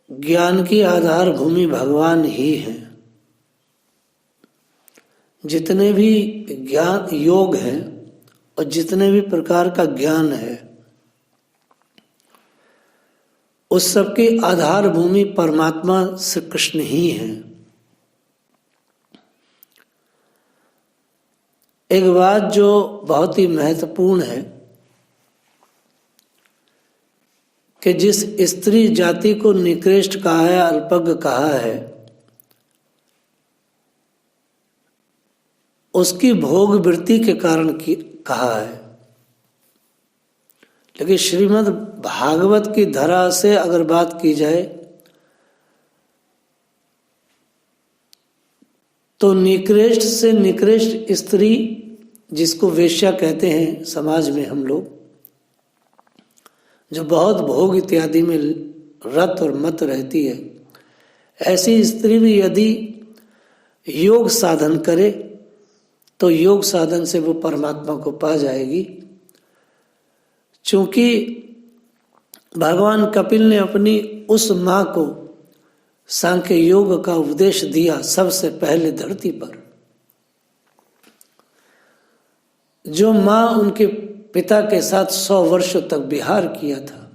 ज्ञान की आधार भूमि भगवान ही है। जितने भी ज्ञान योग हैं और जितने भी प्रकार का ज्ञान है, उस सब की आधार भूमि परमात्मा श्री कृष्ण ही है। एक बात जो बहुत ही महत्वपूर्ण है कि जिस स्त्री जाति को निकृष्ट कहा है, अल्पज्ञ कहा है, उसकी भोग वृत्ति के कारण कहा है। लेकिन श्रीमद् भागवत की धरा से अगर बात की जाए तो निकृष्ट से निकृष्ट स्त्री, जिसको वेश्या कहते हैं समाज में हम लोग, जो बहुत भोग इत्यादि में रत और मत रहती है, ऐसी स्त्री भी यदि योग साधन करे तो योग साधन से वो परमात्मा को पा जाएगी। चूंकि भगवान कपिल ने अपनी उस माँ को सांख्य योग का उपदेश दिया सबसे पहले धरती पर, जो माँ उनके पिता के साथ 100 वर्षों तक विहार किया था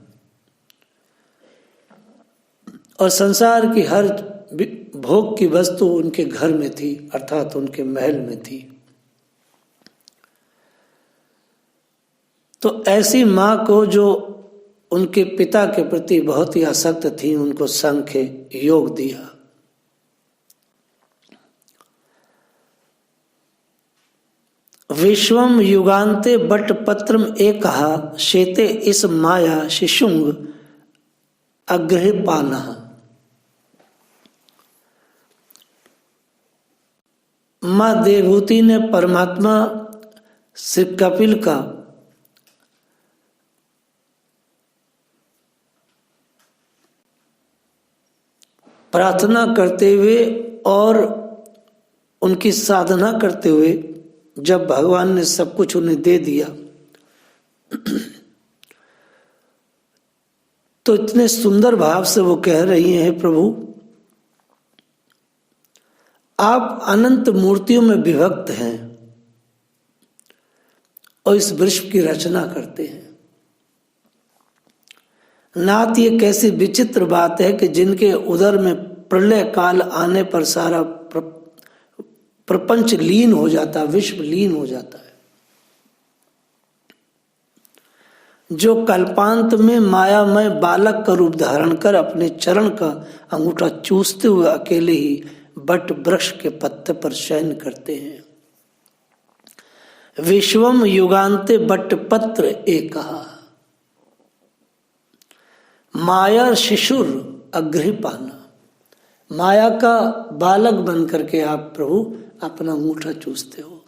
और संसार की हर भोग की वस्तु उनके घर में थी, अर्थात उनके महल में थी। तो ऐसी माँ को जो उनके पिता के प्रति बहुत ही आसक्त थी, उनको सांख्य योग दिया। विश्वम युगान्ते बट पत्रम एकहा शेते इस माया शिशुंग अग्रहपानः। माँ देवहूति ने परमात्मा श्री कपिल का प्रार्थना करते हुए और उनकी साधना करते हुए जब भगवान ने सब कुछ उन्हें दे दिया तो इतने सुंदर भाव से वो कह रही हैं, प्रभु आप अनंत मूर्तियों में विभक्त हैं और इस विश्व की रचना करते हैं। नाथ ये कैसी विचित्र बात है कि जिनके उदर में प्रलय काल आने पर सारा प्रपंच लीन हो जाता, विश्व लीन हो जाता है, जो कल्पांत में मायामय बालक का रूप धारण कर अपने चरण का अंगूठा चूसते हुए अकेले ही बट वृक्ष के पत्ते पर शयन करते हैं। विश्वम युगान्ते बट पत्र एकहा माया शिशुर अग्रहपाना। माया का बालक बन करके आप प्रभु अपना अंगूठा चूसते हो।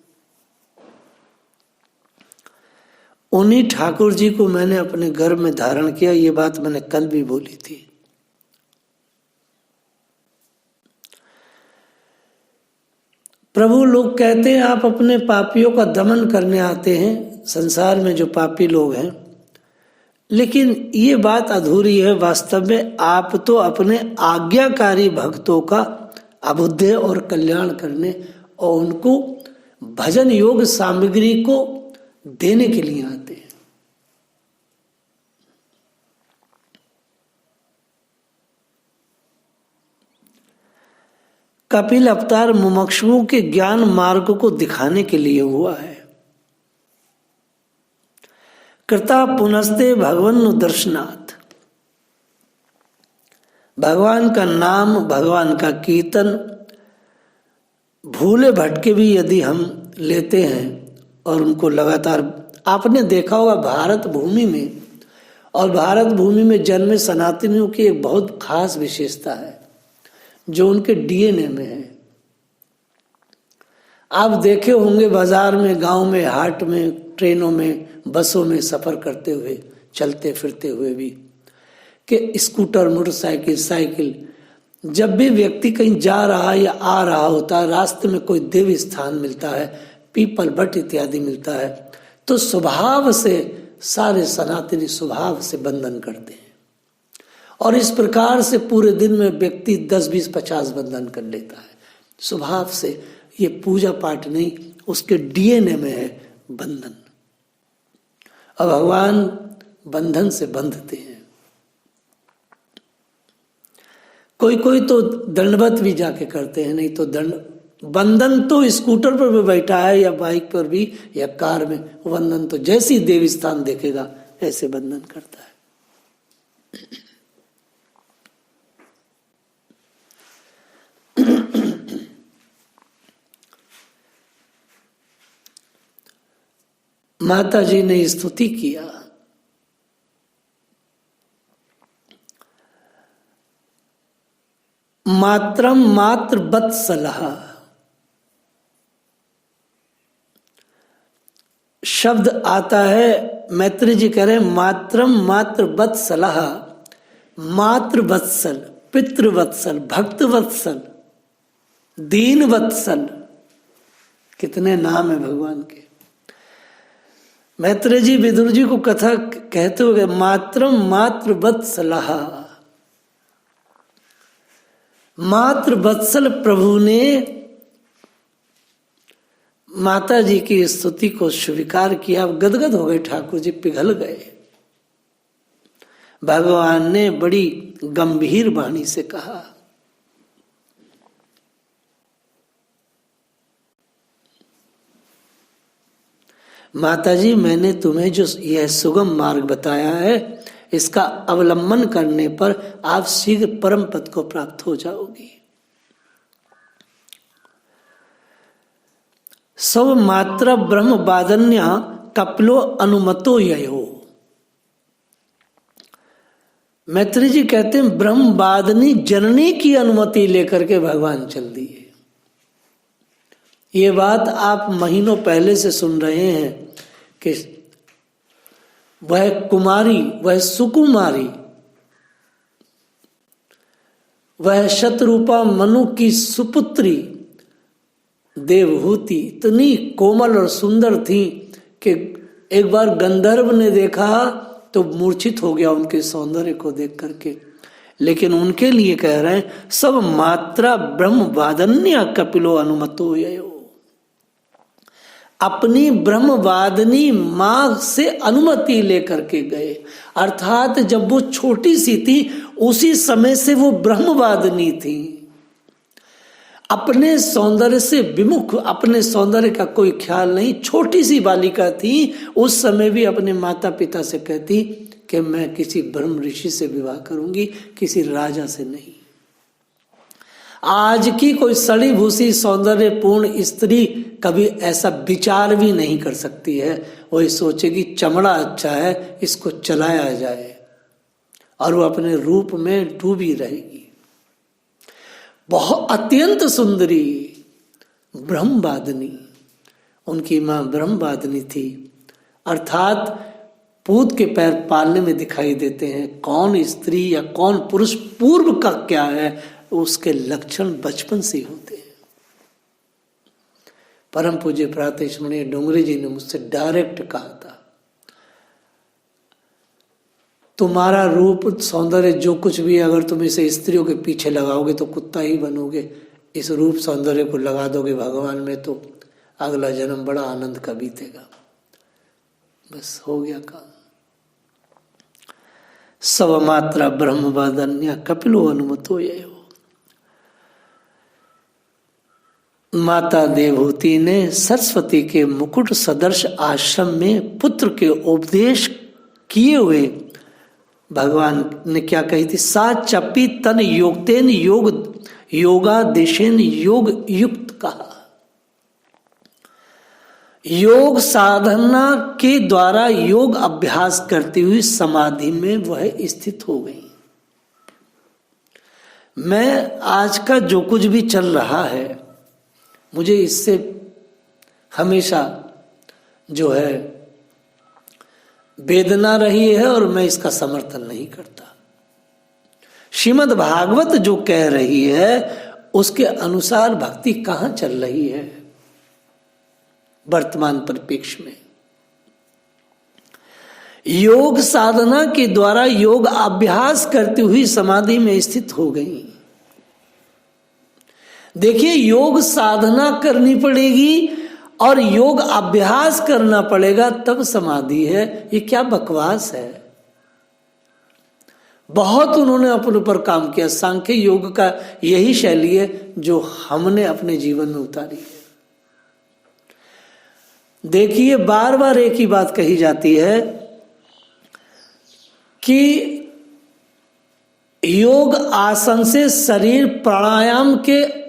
उन्हीं ठाकुर जी को मैंने अपने घर में धारण किया, ये बात मैंने कल भी बोली थी। प्रभु लोग कहते हैं आप अपने पापियों का दमन करने आते हैं, संसार में जो पापी लोग हैं, लेकिन ये बात अधूरी है। वास्तव में आप तो अपने आज्ञाकारी भक्तों का अभ्युदय और कल्याण करने और उनको भजन योग सामग्री को देने के लिए आते हैं। कपिल अवतार मुमुक्षुओं के ज्ञान मार्ग को दिखाने के लिए हुआ है। कृता पुनस्ते भगवन दर्शनाथ। भगवान का नाम, भगवान का कीर्तन भूले भटके भी यदि हम लेते हैं और उनको लगातार, आपने देखा होगा भारत भूमि में, और भारत भूमि में जन्मे सनातनियों की एक बहुत खास विशेषता है जो उनके डीएनए में है। आप देखे होंगे बाजार में, गांव में, हाट में, ट्रेनों में, बसों में सफर करते हुए, चलते फिरते हुए भी, कि स्कूटर, मोटरसाइकिल, साइकिल, जब भी व्यक्ति कहीं जा रहा है या आ रहा होता है, रास्ते में कोई देव स्थान मिलता है, पीपल, बट इत्यादि मिलता है, तो स्वभाव से सारे सनातनी स्वभाव से बंधन करते हैं, और इस प्रकार से पूरे दिन में व्यक्ति 10, 20, 50 बंधन कर लेता है स्वभाव से। ये पूजा पाठ नहीं, उसके डीएनए में है बंधन। अब भगवान बंधन से बंधते हैं। कोई कोई तो दंडवत भी जाके करते हैं, नहीं तो बंधन तो स्कूटर पर भी बैठा है या बाइक पर भी या कार में, बंधन तो जैसी देव स्थान देखेगा ऐसे बंधन करता है। माता जी ने स्तुति किया, मात्रम मात्र वत्सलः, शब्द आता है, मैत्री जी कह रहे हैं मात्रम मात्र वत्सलः, मात्र वत्सल, पितृ वत्सल, भक्त वत्सल, दीन वत्सल, कितने नाम है भगवान के। मैत्रेय जी विदुर जी को कथा कहते हुए मात्रम मात्र वत्सलः, मात्र वत्सल प्रभु ने माता जी की स्तुति को स्वीकार किया। गदगद हो गए ठाकुर जी, पिघल गए। भगवान ने बड़ी गंभीर वाणी से कहा, माता जी मैंने तुम्हें जो यह सुगम मार्ग बताया है, इसका अवलंबन करने पर आप शीघ्र परम पद को प्राप्त हो जाओगी। सब मात्र ब्रह्म वादन्य कपिलो अनुमतो ययो। मैत्री जी कहते हैं ब्रह्म वादनी जननी की अनुमति लेकर के भगवान चल दिए। ये बात आप महीनों पहले से सुन रहे हैं कि वह कुमारी, वह सुकुमारी, वह शतरूपा मनु की सुपुत्री देवहूति इतनी कोमल और सुंदर थी कि एक बार गंधर्व ने देखा तो मूर्छित हो गया उनके सौंदर्य को देख करके। लेकिन उनके लिए कह रहे हैं सब मात्रा ब्रह्म वादन्य कपिलो अनुमतो ययो। अपनी ब्रह्मवादिनी मां से अनुमति लेकर के गए, अर्थात जब वो छोटी सी थी उसी समय से वो ब्रह्मवादिनी थी। अपने सौंदर्य से विमुख, अपने सौंदर्य का कोई ख्याल नहीं, छोटी सी बालिका थी। उस समय भी अपने माता पिता से कहती कि मैं किसी ब्रह्म ऋषि से विवाह करूंगी, किसी राजा से नहीं। आज की कोई सड़ी भूसी सौंदर्यपूर्ण स्त्री कभी ऐसा विचार भी नहीं कर सकती है। वही सोचेगी चमड़ा अच्छा है, इसको चलाया जाए, और वो अपने रूप में डूबी रहेगी। बहुत अत्यंत सुंदरी ब्रह्मवादिनी, उनकी मां ब्रह्मवादिनी थी, अर्थात पूत के पैर पालने में दिखाई देते हैं। कौन स्त्री या कौन पुरुष पूर्व का क्या है, उसके लक्षण बचपन से होते हैं। परम पूज्य प्रातः स्मरणीय डोंगरे जी ने मुझसे डायरेक्ट कहा था, तुम्हारा रूप सौंदर्य जो कुछ भी, अगर तुम इसे स्त्रियों के पीछे लगाओगे तो कुत्ता ही बनोगे। इस रूप सौंदर्य को लगा दोगे भगवान में तो अगला जन्म बड़ा आनंद का बीतेगा। बस हो गया काम। सब मात्रा ब्रह्मवादन्य कपिलो अनुमतो ययो। माता देवहूति ने सरस्वती के मुकुट सदर्श आश्रम में पुत्र के उपदेश किए हुए भगवान ने क्या कही थी, सा चपी तन योगतेन योगादेशेन योग युक्त कहा। योग साधना के द्वारा योग अभ्यास करती हुई समाधि में वह स्थित हो गई। मैं आज का जो कुछ भी चल रहा है, मुझे इससे हमेशा जो है वेदना रही है और मैं इसका समर्थन नहीं करता। श्रीमद् भागवत जो कह रही है उसके अनुसार भक्ति कहाँ चल रही है वर्तमान परिप्रेक्ष्य में। योग साधना के द्वारा योग अभ्यास करती हुई समाधि में स्थित हो गई। देखिए, योग साधना करनी पड़ेगी और योग अभ्यास करना पड़ेगा तब समाधि है। ये क्या बकवास है। बहुत उन्होंने अपने ऊपर काम किया। सांख्य योग का यही शैली है जो हमने अपने जीवन में उतारी है। देखिए, बार बार एक ही बात कही जाती है कि योग आसन से शरीर प्राणायाम के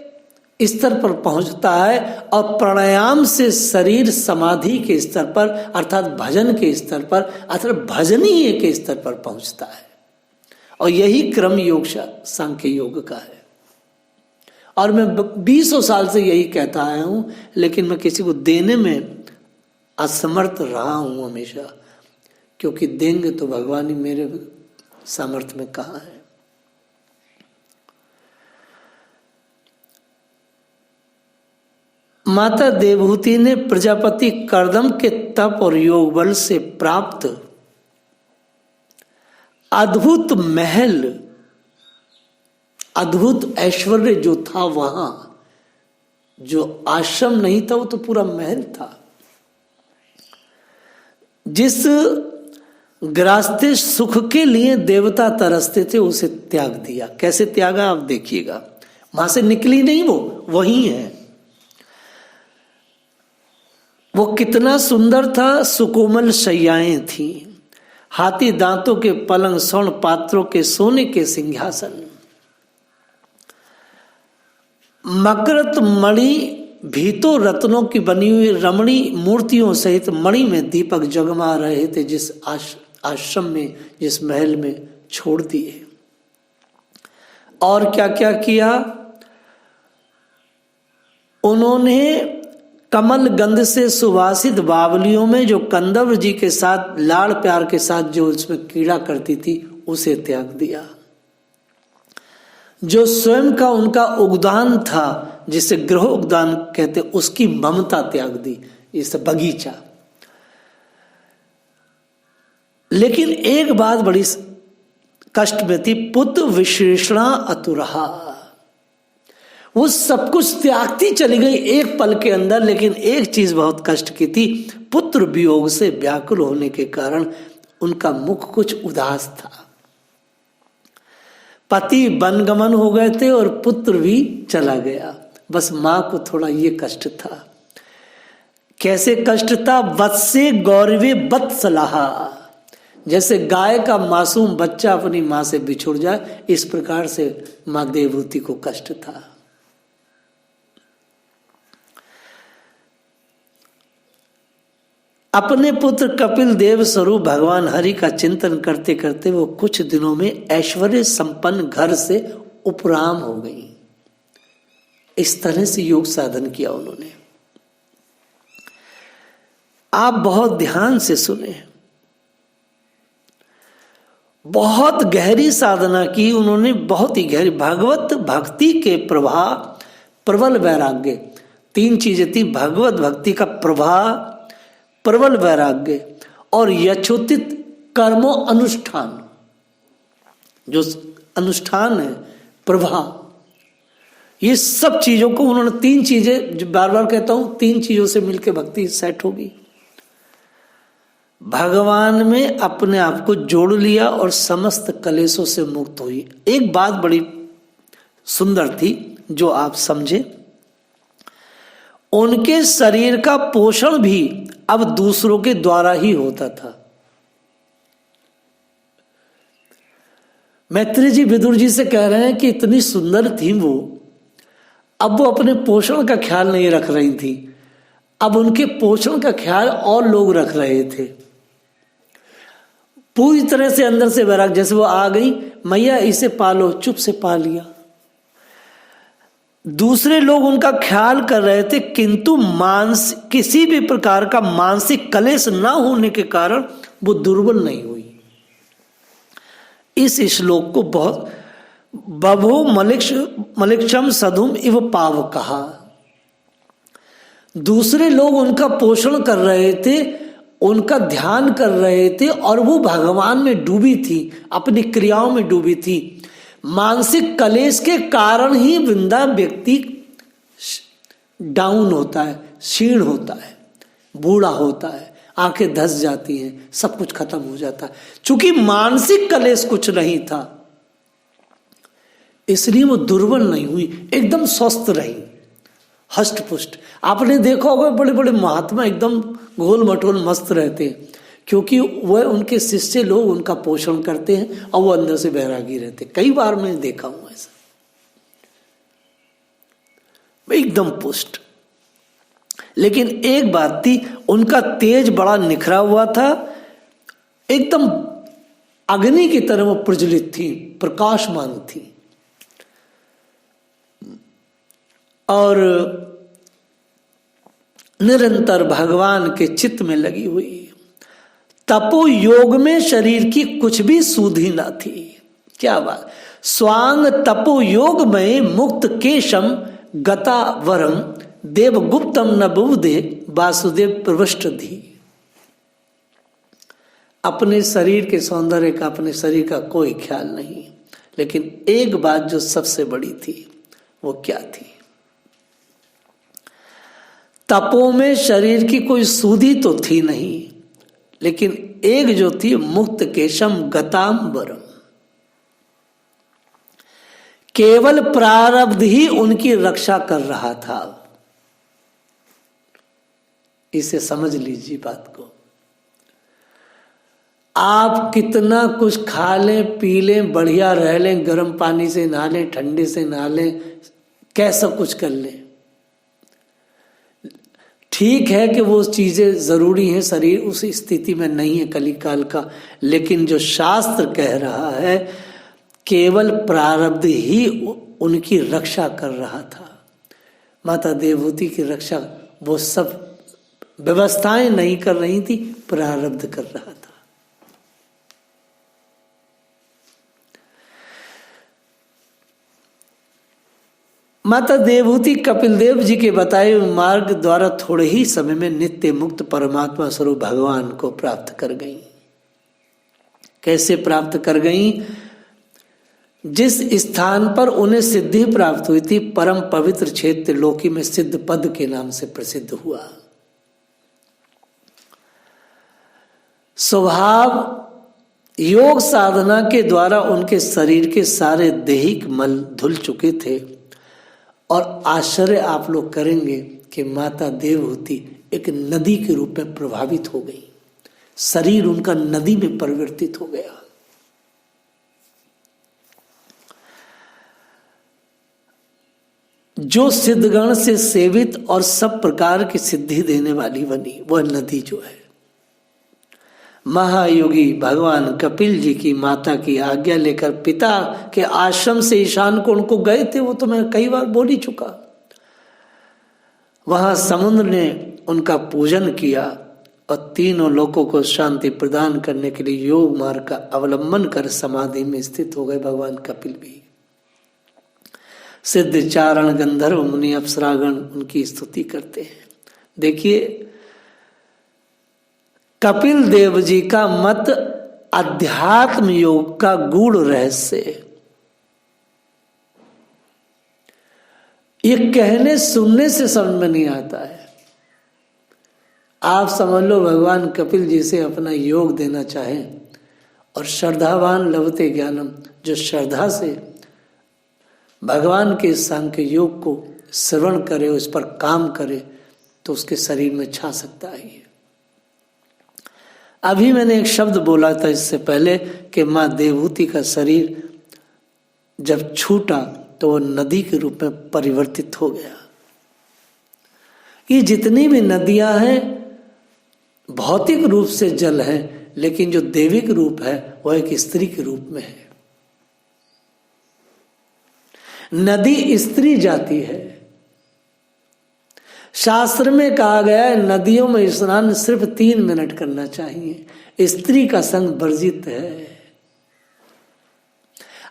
स्तर पर पहुंचता है और प्राणायाम से शरीर समाधि के स्तर पर अर्थात भजन के स्तर पर अर्थात भजनीय के स्तर पर पहुंचता है। और यही क्रम योग सांख्य योग का है। और मैं 20 साल से यही कहता आया हूं, लेकिन मैं किसी को देने में असमर्थ रहा हूं हमेशा, क्योंकि देंगे तो भगवान ही मेरे सामर्थ्य में कहाँ है। माता देवहूति ने प्रजापति कर्दम के तप और योग बल से प्राप्त अद्भुत महल, अद्भुत ऐश्वर्य जो था वहां, जो आश्रम नहीं था वो तो पूरा महल था। जिस गृहस्थ सुख के लिए देवता तरसते थे उसे त्याग दिया। कैसे त्यागा आप देखिएगा। वहां से निकली नहीं, वो वही है। वो कितना सुंदर था। सुकोमल शैयाएं थी, हाथी दांतों के पलंग, स्वर्ण पात्रों के सोने के सिंहासन, मकरत मणि भीतों रत्नों की बनी हुई रमणी मूर्तियों सहित मणि में दीपक जगमा रहे थे। जिस आश्रम में, जिस महल में छोड़ दिए। और क्या क्या किया उन्होंने। कमल गंध से सुवासित बावलियों में जो कंदर्व जी के साथ लाड़ प्यार के साथ जो उसमें कीड़ा करती थी उसे त्याग दिया। जो स्वयं का उनका उद्यान था, जिसे गृह उद्यान कहते, उसकी ममता त्याग दी, इस बगीचा। लेकिन एक बात बड़ी कष्ट में थी, पुत्र विश्लेषणा अतुरहा। वो सब कुछ त्यागती चली गई एक पल के अंदर, लेकिन एक चीज बहुत कष्ट की थी। पुत्र वियोग से व्याकुल होने के कारण उनका मुख कुछ उदास था। पति वनगमन हो गए थे और पुत्र भी चला गया। बस मां को थोड़ा ये कष्ट था। कैसे कष्ट था। वत्से गौरवे वत्सलाहा, जैसे गाय का मासूम बच्चा अपनी मां से बिछुड़ जाए, इस प्रकार से मां देवहूति को कष्ट था। अपने पुत्र कपिल देव स्वरूप भगवान हरि का चिंतन करते करते वो कुछ दिनों में ऐश्वर्य संपन्न घर से उपराम हो गई। इस तरह से योग साधन किया उन्होंने। आप बहुत ध्यान से सुने। बहुत गहरी साधना की उन्होंने, बहुत ही गहरी। भगवत भक्ति के प्रभाव, प्रबल वैराग्य, 3 चीजें थी। भगवत भक्ति का प्रभाव, प्रबल वैराग्य और यथोचित कर्मो अनुष्ठान। जो अनुष्ठान है, प्रभाव, ये सब चीजों को उन्होंने 3 चीजें, जो बार बार कहता हूं, 3 चीजों से मिलकर भक्ति सेट होगी। भगवान में अपने आप को जोड़ लिया और समस्त कलेशों से मुक्त हुई। एक बात बड़ी सुंदर थी जो आप समझे। उनके शरीर का पोषण भी अब दूसरों के द्वारा ही होता था। मैत्री जी विदुर जी से कह रहे हैं कि इतनी सुंदर थी वो, अब वो अपने पोषण का ख्याल नहीं रख रही थी, अब उनके पोषण का ख्याल और लोग रख रहे थे। पूरी तरह से अंदर से वैराग। जैसे वो आ गई, मैया इसे पालो, चुप से पा लिया। दूसरे लोग उनका ख्याल कर रहे थे, किंतु किसी भी प्रकार का मानसिक कलेश न होने के कारण वो दुर्बल नहीं हुई। इस श्लोक को बहुत बभो मलिक्षम सधुम इव पाव कहा। दूसरे लोग उनका पोषण कर रहे थे, उनका ध्यान कर रहे थे और वो भगवान में डूबी थी, अपनी क्रियाओं में डूबी थी। मानसिक कलेश के कारण ही वृंदा व्यक्ति डाउन होता है, क्षीण होता है, बूढ़ा होता है, आंखें धस जाती हैं, सब कुछ खत्म हो जाता है। चूंकि मानसिक कलेश कुछ नहीं था, इसलिए वो दुर्बल नहीं हुई, एकदम स्वस्थ रही, हष्ट पुष्ट। आपने देखा होगा बड़े बड़े महात्मा एकदम गोल मटोल मस्त रहते हैं, क्योंकि वह उनके शिष्य लोग उनका पोषण करते हैं और वो अंदर से बैरागी रहते। कई बार मैंने देखा हूं ऐसा, एकदम पुष्ट। लेकिन एक बात थी, उनका तेज बड़ा निखरा हुआ था, एकदम अग्नि की तरह वो प्रज्वलित थी, प्रकाशमान थी। और निरंतर भगवान के चित्त में लगी हुई। तपो योग में शरीर की कुछ भी सुधि न थी। क्या बात! स्वांग तपो योग में मुक्त केशम गता वरम देवगुप्तम न बुबुदे वासुदेव प्रविष्ट धी। अपने शरीर के सौंदर्य का, अपने शरीर का कोई ख्याल नहीं, लेकिन एक बात जो सबसे बड़ी थी, वो क्या थी? तपों में शरीर की कोई सुधि तो थी नहीं, लेकिन एक जो थी, मुक्त केशम गतांबरम, केवल प्रारब्ध ही उनकी रक्षा कर रहा था। इसे समझ लीजिए बात को। आप कितना कुछ खा लें, पी लें, बढ़िया रह लें, गर्म पानी से नहा लें, ठंडे से नहा लें, कैसा कुछ कर लें, ठीक है कि वो चीजें जरूरी हैं, शरीर उस स्थिति में नहीं है कलिकाल का, लेकिन जो शास्त्र कह रहा है, केवल प्रारब्ध ही उनकी रक्षा कर रहा था। माता देवहूति की रक्षा वो सब व्यवस्थाएं नहीं कर रही थी, प्रारब्ध कर रहा था। माता देवहूति कपिल देव जी के बताए हुए मार्ग द्वारा थोड़े ही समय में नित्य मुक्त परमात्मा स्वरूप भगवान को प्राप्त कर गई। कैसे प्राप्त कर गई? जिस स्थान पर उन्हें सिद्धि प्राप्त हुई थी, परम पवित्र क्षेत्र लोकी में सिद्ध पद के नाम से प्रसिद्ध हुआ। स्वभाव योग साधना के द्वारा उनके शरीर के सारे दैहिक मल धुल चुके थे, और आश्चर्य आप लोग करेंगे कि माता देवहूति एक नदी के रूप में प्रभावित हो गई। शरीर उनका नदी में परिवर्तित हो गया। जो सिद्धगण से सेवित और सब प्रकार की सिद्धि देने वाली बनी, वह नदी जो है, महायोगी भगवान कपिल जी की माता की आज्ञा लेकर पिता के आश्रम से ईशान कोण को गए थे। वो तो मैं कई बार बोल ही चुका। वहां समुद्र ने उनका पूजन किया और तीनों लोगों को शांति प्रदान करने के लिए योग मार्ग का अवलंबन कर समाधि में स्थित हो गए भगवान कपिल भी। सिद्ध चारण गंधर्व मुनि अप्सरागण उनकी स्तुति करते हैं। देखिए, कपिल देव जी का मत अध्यात्म योग का गूढ़ रहस्य, ये कहने सुनने से समझ में नहीं आता है। आप समझ लो भगवान कपिल जी से अपना योग देना चाहें, और श्रद्धावान लभते ज्ञानम, जो श्रद्धा से भगवान के सांख्य योग को श्रवण करे, उस पर काम करे, तो उसके शरीर में छा सकता है। अभी मैंने एक शब्द बोला था इससे पहले कि माँ देवहूति का शरीर जब छूटा तो वो नदी के रूप में परिवर्तित हो गया। ये जितनी भी नदियां हैं भौतिक रूप से जल है, लेकिन जो दैविक रूप है वह एक स्त्री के रूप में है। नदी स्त्री जाती है। शास्त्र में कहा गया है नदियों में स्नान सिर्फ 3 मिनट करना चाहिए। स्त्री का संग वर्जित है।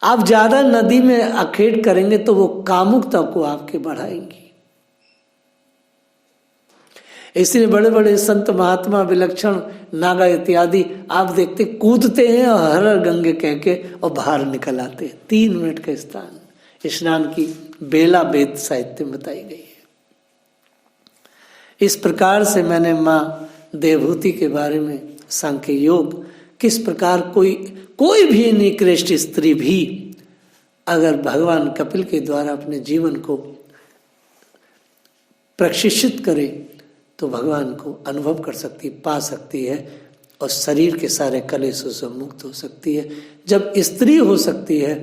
आप ज्यादा नदी में अखेट करेंगे तो वो कामुकता को आपके बढ़ाएंगी। इसलिए बड़े बड़े संत महात्मा विलक्षण नागा इत्यादि आप देखते कूदते हैं और हर हर गंगे कह के और बाहर निकल आते हैं। 3 मिनट का स्नान की बेला वेद साहित्य में बताई गई है। इस प्रकार से मैंने माँ देवहूति के बारे में सांख्य योग किस प्रकार कोई भी निकृष्ट स्त्री भी अगर भगवान कपिल के द्वारा अपने जीवन को प्रशिक्षित करे तो भगवान को अनुभव कर सकती, पा सकती है और शरीर के सारे कलेशों से मुक्त हो सकती है। जब स्त्री हो सकती है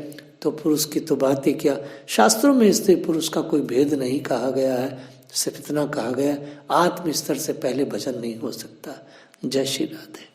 तो पुरुष की तो बात ही क्या। शास्त्रों में स्त्री पुरुष का कोई भेद नहीं कहा गया है, सिर्फ इतना कहा गया आत्म स्तर से पहले भजन नहीं हो सकता। जय श्री राधे।